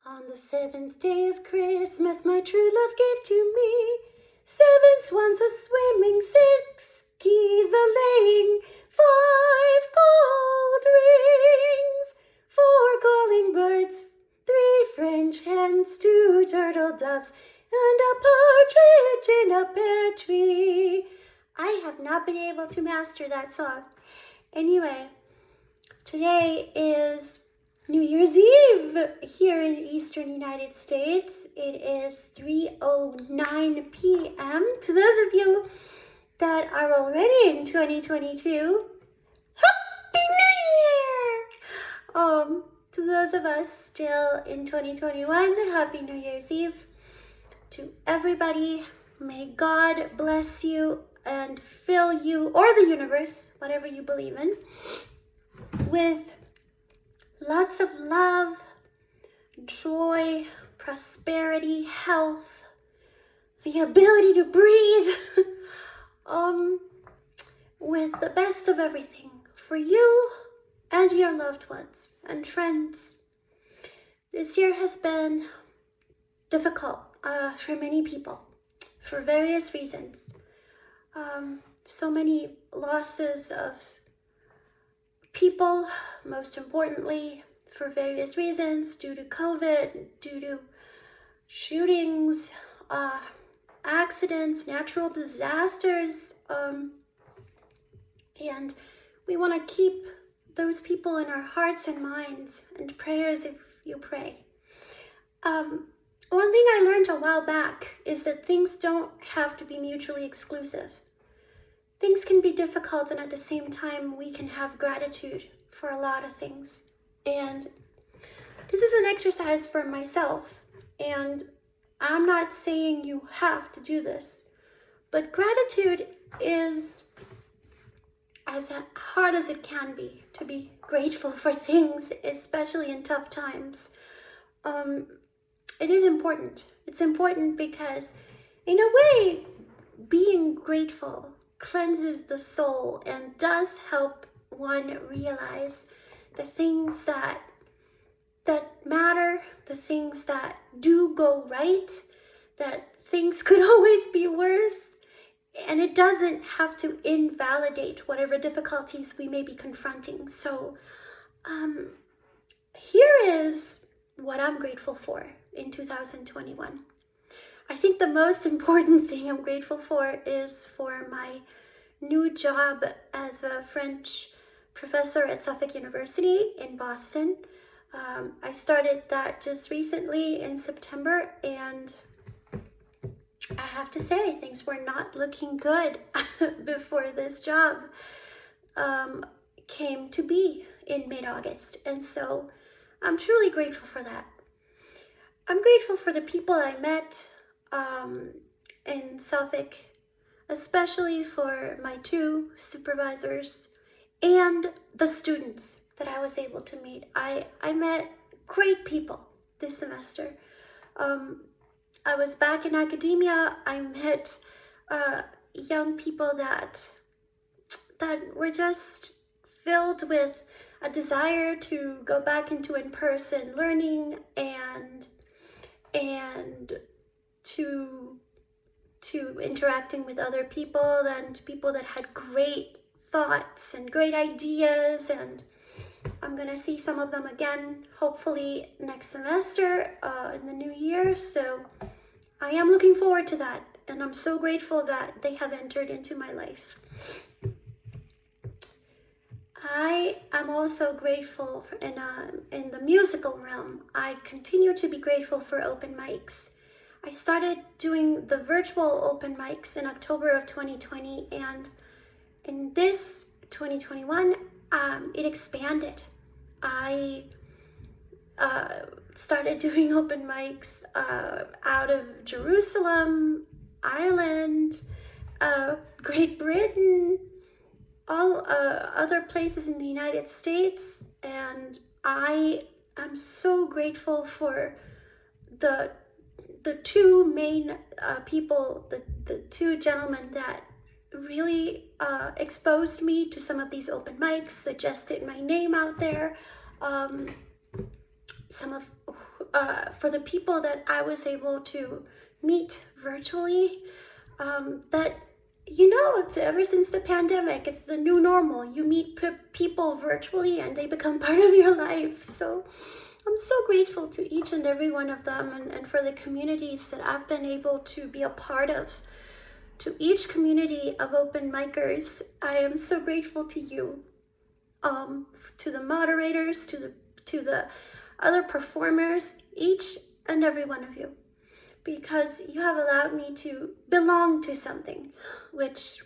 On the seventh day of Christmas, my true love gave to me 7 swans were swimming, 6 geese a-laying, 5 gold rings, 4 calling birds, 3 French hens, 2 turtle doves, and a partridge in a pear tree. I have not been able to master that song. Anyway, today is New Year's Eve here in Eastern United States. It is 3:09 p.m. To those of you that are already in 2022, Happy New Year! To those of us still in 2021, Happy New Year's Eve. To everybody, may God bless you and fill you, or the universe, whatever you believe in, with lots of love, joy, prosperity, health, the ability to breathe, with the best of everything for you and your loved ones and friends. This year has been difficult for many people for various reasons. So many losses of people, most importantly, for various reasons, due to COVID, due to shootings, accidents, natural disasters, and we want to keep those people in our hearts and minds and prayers if you pray. One thing I learned a while back is that things don't have to be mutually exclusive. Things can be difficult, and at the same time, we can have gratitude for a lot of things. And this is an exercise for myself, and I'm not saying you have to do this, but gratitude is as hard as it can be to be grateful for things, especially in tough times. It is important. It's important because, in a way, being grateful cleanses the soul and does help one realize the things that matter, the things that do go right, that things could always be worse, and it doesn't have to invalidate whatever difficulties we may be confronting. So here is what I'm grateful for in 2021. I think the most important thing I'm grateful for is for my new job as a French professor at Suffolk University in Boston. I started that just recently in September, and I have to say things were not looking good before this job came to be in mid-August, and so I'm truly grateful for that. I'm grateful for the people I met in Suffolk, especially for my 2 supervisors and the students that I was able to meet. I met great people this semester. I was back in academia. I met young people that were just filled with a desire to go back into in-person learning and to interacting with other people, and people that had great thoughts and great ideas, and I'm gonna see some of them again hopefully next semester in the new year. So I am looking forward to that, and I'm so grateful that they have entered into my life. I am also grateful for in the musical realm. I continue to be grateful for open mics. I started doing the virtual open mics in October of 2020, and in this 2021, it expanded. I started doing open mics out of Jerusalem, Ireland, Great Britain, all other places in the United States, and I am so grateful for the 2 main people, the 2 gentlemen that really exposed me to some of these open mics, suggested my name out there. Some of for the people that I was able to meet virtually, that, it's ever since the pandemic, it's the new normal. You meet people virtually and they become part of your life. So I'm so grateful to each and every one of them, and for the communities that I've been able to be a part of. To each community of open micers, I am so grateful to you. To the moderators, to the other performers, each and every one of you, because you have allowed me to belong to something, which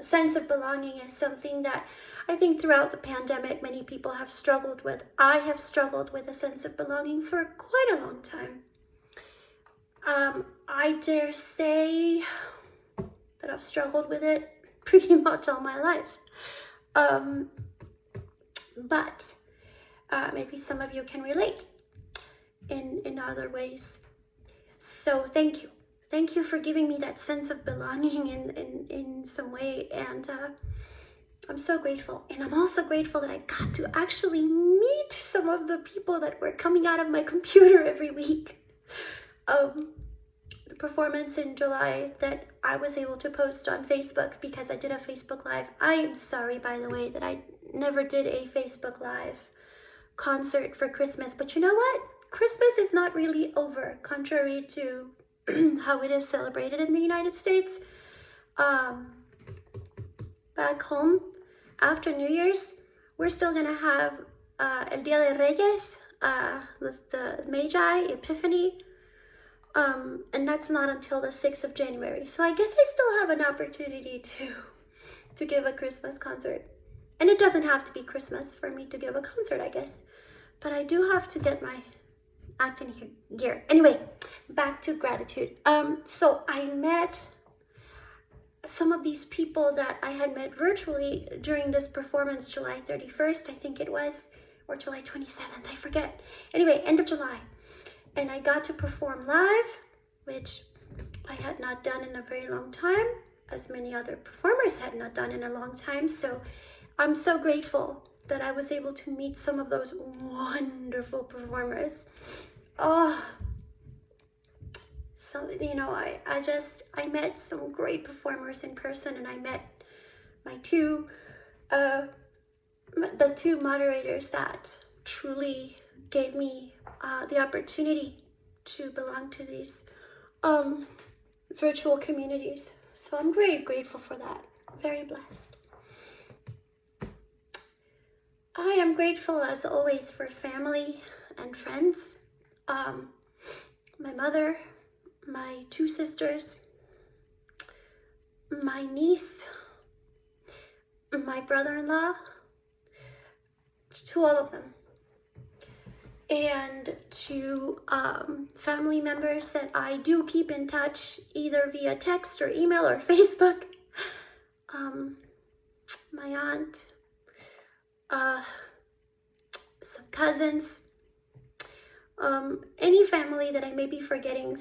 sense of belonging is something that I think throughout the pandemic many people have struggled with. I have struggled with a sense of belonging for quite a long time. I dare say that I've struggled with it pretty much all my life. But maybe some of you can relate in other ways. So thank you. Thank you for giving me that sense of belonging in some way. And I'm so grateful. And I'm also grateful that I got to actually meet some of the people that were coming out of my computer every week. The performance in July that I was able to post on Facebook because I did a Facebook Live. I am sorry, by the way, that I never did a Facebook Live concert for Christmas. But you know what? Christmas is not really over, contrary to how it is celebrated in the United States. Back home, after New Year's, we're still gonna have El Dia de Reyes, the Magi, Epiphany, and that's not until the 6th of January. So I guess I still have an opportunity to give a Christmas concert. And it doesn't have to be Christmas for me to give a concert, I guess. But I do have to get my acting gear. Anyway, back to gratitude. So I met some of these people that I had met virtually during this performance, July 31st, I think it was, or July 27th, I forget. Anyway, end of July. And I got to perform live, which I had not done in a very long time, as many other performers had not done in a long time. So I'm so grateful that I was able to meet some of those wonderful performers. Oh, so, I met some great performers in person, and I met the two moderators that truly gave me the opportunity to belong to these virtual communities. So I'm very grateful for that. Very blessed. I am grateful, as always, for family and friends. My mother, my two sisters, my niece, my brother-in-law, to all of them. And to family members that I do keep in touch, either via text or email or Facebook. My aunt, some cousins, any family that I may be forgetting,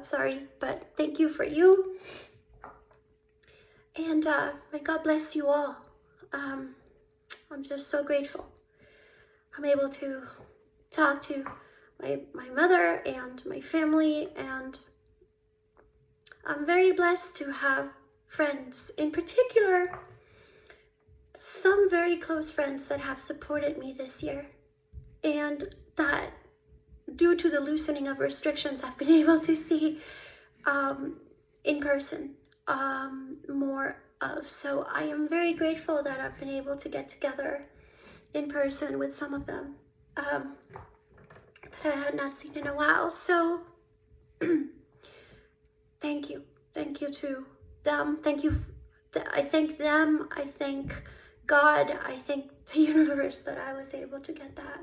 sorry, but thank you for you. And may God bless you all. I'm just so grateful. I'm able to talk to my mother and my family, and I'm very blessed to have friends, in particular, some very close friends that have supported me this year, and that due to the loosening of restrictions, I've been able to see in person more of. So I am very grateful that I've been able to get together in person with some of them that I had not seen in a while. So thank you to them. Thank you. I thank them. I thank God. I thank the universe that I was able to get that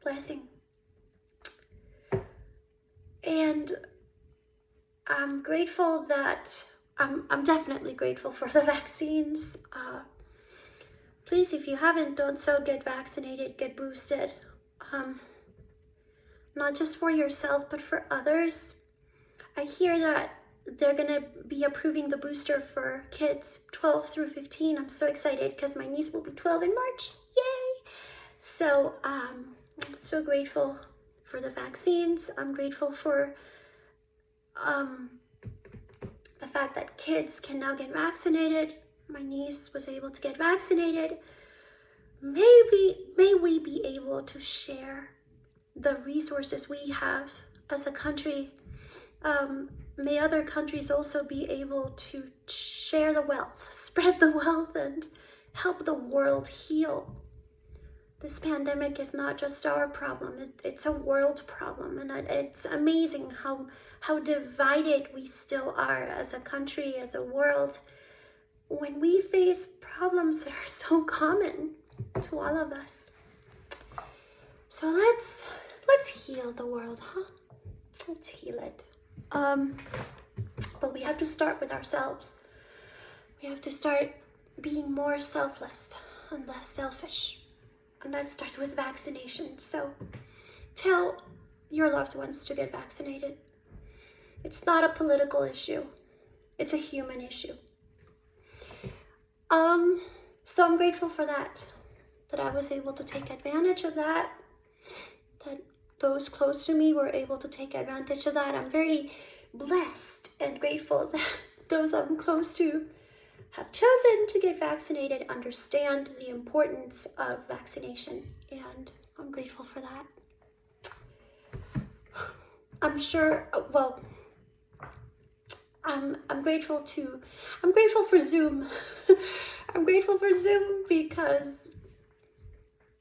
blessing. And I'm grateful that I'm definitely grateful for the vaccines. Please, if you haven't done so, get vaccinated, get boosted. Not just for yourself, but for others. I hear that they're gonna be approving the booster for kids 12 through 15. I'm so excited because my niece will be 12 in March. Yay! So I'm so grateful for the vaccines. I'm grateful for the fact that kids can now get vaccinated. My niece was able to get vaccinated. May we be able to share the resources we have as a country. May other countries also be able to share the wealth, spread the wealth, and help the world heal. This pandemic is not just our problem, it's a world problem, and it's amazing how divided we still are as a country, as a world, when we face problems that are so common to all of us. So let's heal the world, huh? Let's heal it. But we have to start with ourselves. We have to start being more selfless and less selfish. And that starts with vaccination. So tell your loved ones to get vaccinated. It's not a political issue. It's a human issue. So I'm grateful for that I was able to take advantage of that those close to me were able to take advantage of that. I'm very blessed and grateful that those I'm close to have chosen to get vaccinated, understand the importance of vaccination, and I'm grateful for that. I'm sure, well, I'm grateful for Zoom. I'm grateful for Zoom because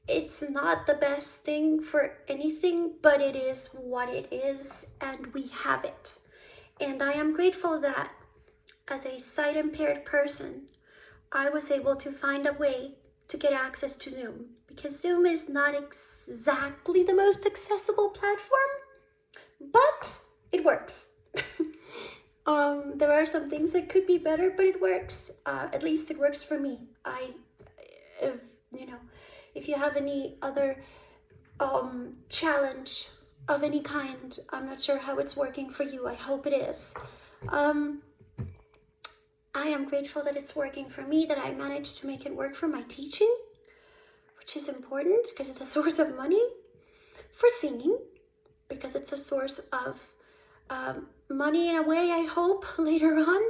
it's not the best thing for anything, but it is what it is, and we have it. And I am grateful that as a sight-impaired person, I was able to find a way to get access to Zoom, because Zoom is not exactly the most accessible platform, but it works. There are some things that could be better, but it works. At least it works for me. If you have any other challenge of any kind, I'm not sure how it's working for you. I hope it is. I am grateful that it's working for me, that I managed to make it work for my teaching, which is important because it's a source of money, for singing, because it's a source of money in a way, I hope, later on,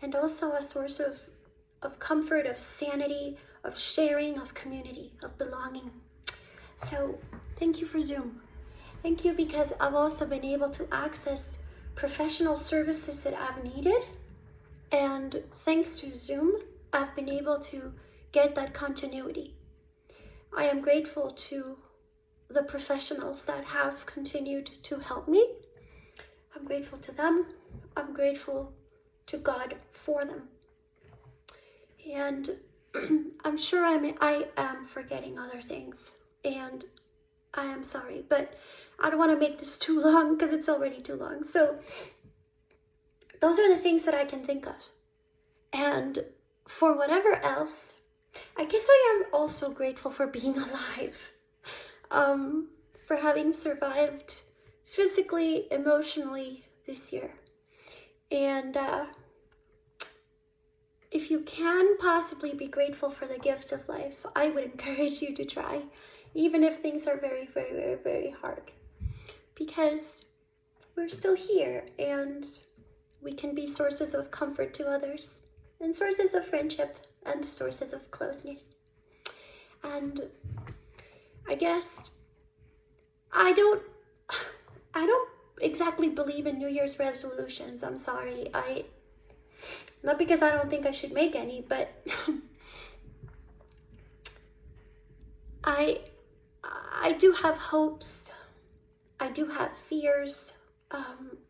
and also a source of comfort, of sanity, of sharing, of community, of belonging. So thank you for Zoom. Thank you, because I've also been able to access professional services that I've needed. And thanks to Zoom, I've been able to get that continuity. I am grateful to the professionals that have continued to help me. I'm grateful to them. I'm grateful to God for them. And I'm sure I am forgetting other things, and I am sorry, but I don't want to make this too long because it's already too long. So those are the things that I can think of. And for whatever else, I guess I am also grateful for being alive, for having survived physically, emotionally this year. And if you can possibly be grateful for the gift of life, I would encourage you to try, even if things are very, very, very, very hard, because we're still here and we can be sources of comfort to others, and sources of friendship, and sources of closeness. And I guess I don't exactly believe in New Year's resolutions. I'm sorry. Not because I don't think I should make any, but I do have hopes. I do have fears,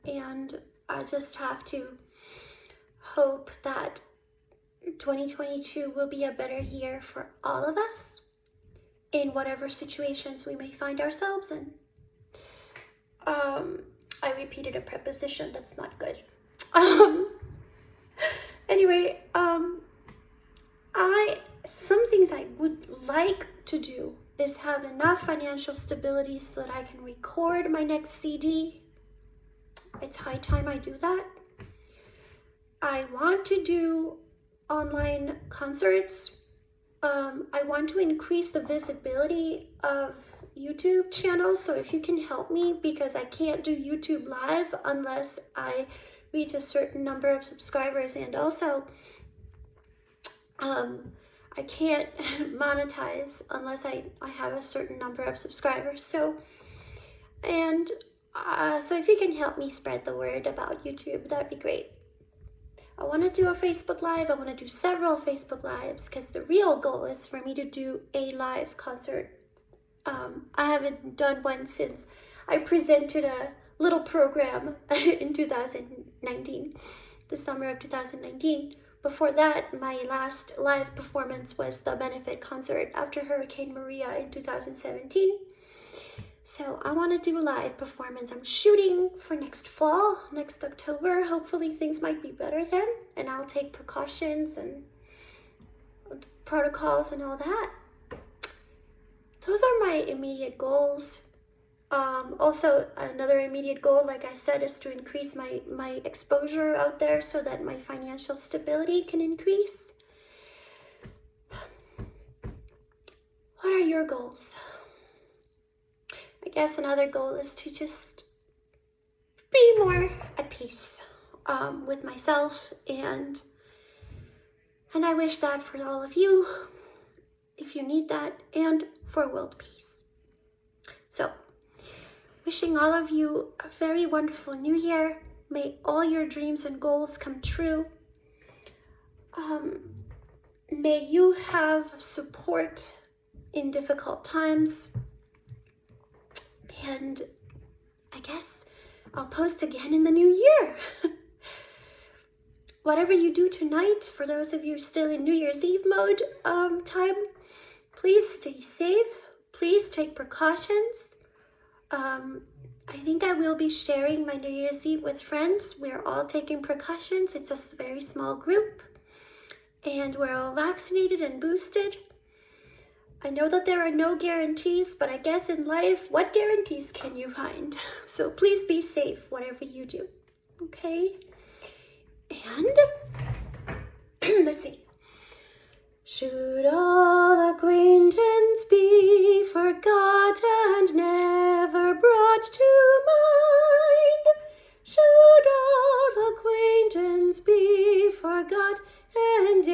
and I just have to hope that 2022 will be a better year for all of us in whatever situations we may find ourselves in. I repeated a preposition that's not good. Anyway, some things I would like to do is have enough financial stability so that I can record my next CD. It's high time I do that. I want to do online concerts. I want to increase the visibility of YouTube channel. So if you can help me, because I can't do YouTube live unless I reach a certain number of subscribers, and also I can't monetize unless I have a certain number of subscribers. So if you can help me spread the word about YouTube, that'd be great. I want to do a Facebook Live. I want to do several Facebook Lives, because the real goal is for me to do a live concert. I haven't done one since I presented a little program in 2019, the summer of 2019. Before that, my last live performance was the benefit concert after Hurricane Maria in 2017. So I want to do a live performance. I'm shooting for next fall, next October. Hopefully things might be better then, and I'll take precautions and protocols and all that. Those are my immediate goals. Also, another immediate goal, like I said, is to increase my exposure out there so that my financial stability can increase. What are your goals? I guess another goal is to just be more at peace with myself, and I wish that for all of you, if you need that, and for world peace. So, wishing all of you a very wonderful new year. May all your dreams and goals come true. May you have support in difficult times. And I guess I'll post again in the new year. Whatever you do tonight, for those of you still in New Year's Eve mode time, please stay safe. Please take precautions. I think I will be sharing my New Year's Eve with friends. We're all taking precautions. It's a very small group, and we're all vaccinated and boosted. I know that there are no guarantees, but I guess in life, what guarantees can you find? So please be safe, whatever you do, okay? And, let's see. Should all acquaintance be forgot and never brought to mind? Should all acquaintance be forgot and